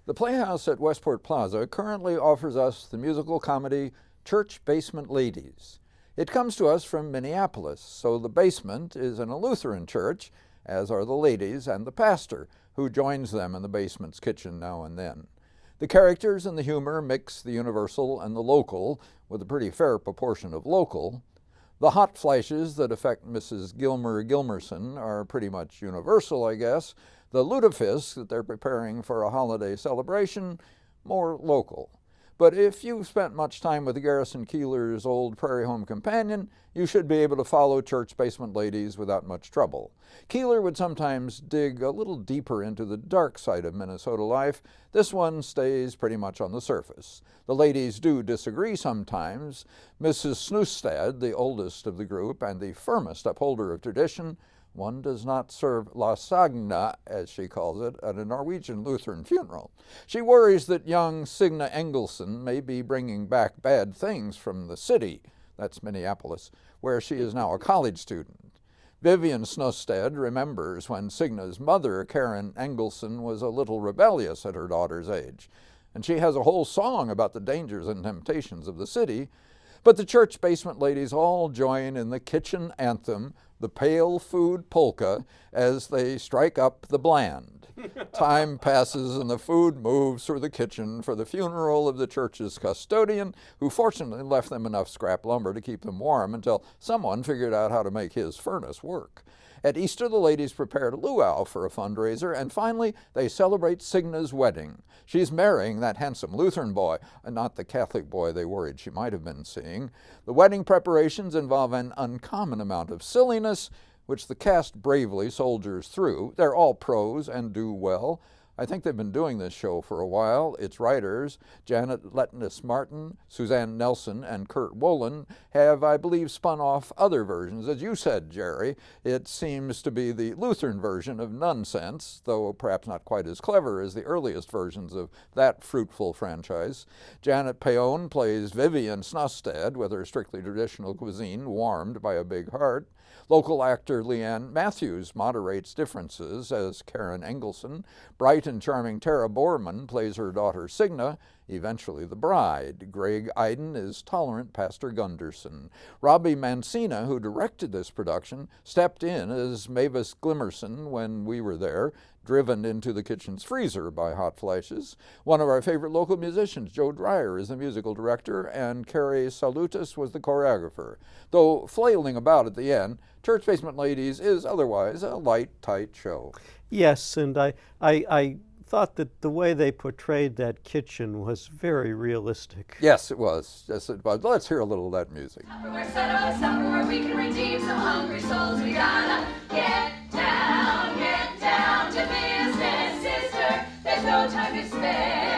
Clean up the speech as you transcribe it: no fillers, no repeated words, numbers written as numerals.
The Playhouse at Westport Plaza currently offers us the musical comedy Church Basement Ladies. It comes to us from Minneapolis, so the basement is in a Lutheran church, as are the ladies and the pastor, who joins them in the basement's kitchen now and then. The characters and the humor mix the universal and the local, with a pretty fair proportion of local. The hot flashes that affect Mrs. Gilmer Gilmerson are pretty much universal, I guess. The lutefisk that they're preparing for a holiday celebration, more local. But if you've spent much time with Garrison Keillor's old Prairie Home Companion, you should be able to follow Church Basement Ladies without much trouble. Keillor would sometimes dig a little deeper into the dark side of Minnesota life. This one stays pretty much on the surface. The ladies do disagree sometimes. Mrs. Snoostad, the oldest of the group and the firmest upholder of tradition, one does not serve lasagna, as she calls it, at a Norwegian Lutheran funeral. She worries that young Signe Engelson may be bringing back bad things from the city, that's Minneapolis, where she is now a college student. Vivian Snostad remembers when Signe's mother, Karen Engelson, was a little rebellious at her daughter's age, and she has a whole song about the dangers and temptations of the city. But the Church Basement Ladies all join in the kitchen anthem, the Pale Food Polka, as they strike up the bland. Time passes and the food moves through the kitchen for the funeral of the church's custodian, who fortunately left them enough scrap lumber to keep them warm until someone figured out how to make his furnace work. At Easter, the ladies prepared a luau for a fundraiser, and finally they celebrate Signe's wedding. She's marrying that handsome Lutheran boy, and not the Catholic boy they worried she might have been seeing. The wedding preparations involve an uncommon amount of silliness, which the cast bravely soldiers through. They're all pros and do well. I think they've been doing this show for a while. Its writers, Janet Letnes Martin, Suzanne Nelson, and Kurt Wolin, have, I believe, spun off other versions. As you said, Jerry, it seems to be the Lutheran version of Nonsense, though perhaps not quite as clever as the earliest versions of that fruitful franchise. Janet Payon plays Vivian Snostad, with her strictly traditional cuisine warmed by a big heart. Local actor Leanne Matthews moderates differences as Karen Engelson. Bright and charming Tara Borman plays her daughter Signe, eventually the bride. Greg Iden is tolerant Pastor Gunderson. Robbie Mancina, who directed this production, stepped in as Mavis Glimmerson when we were there, driven into the kitchen's freezer by hot flashes. One of our favorite local musicians, Joe Dreyer, is the musical director, and Carrie Salutis was the choreographer. Though flailing about at the end, Church Basement Ladies is otherwise a light, tight show. Yes, and I thought that the way they portrayed that kitchen was very realistic. Yes, it was. Yes, it was. Let's hear a little of that music. We're set up somewhere we can redeem some hungry souls. We gotta get down to business, sister. There's no time to spare.